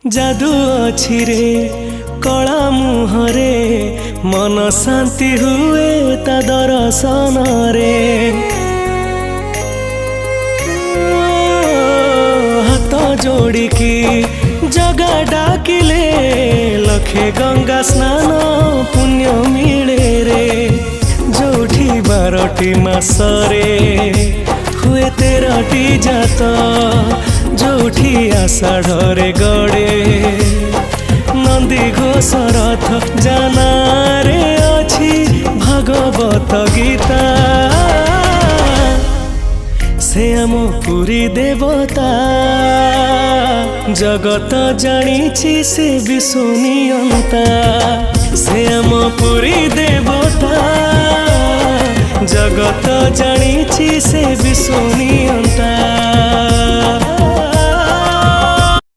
जादू अछि रे कला मुहरे मन शांति हुए ता दर्शन रे। हाथ जोड़िकी जगा डाकिले लखे गंगा स्नान पुण्य मिले रे। जोठी 12टी मासरे हुए 13टी जात जोठी आषाढ़े गड़े नंदी घोष रथ जानारे अछि भागवत गीता। से आम पुरी देवता जगत जानिछि से विश्वनियंता। से आम पुरी देवता जगत जानिछि से विश्वनियंता।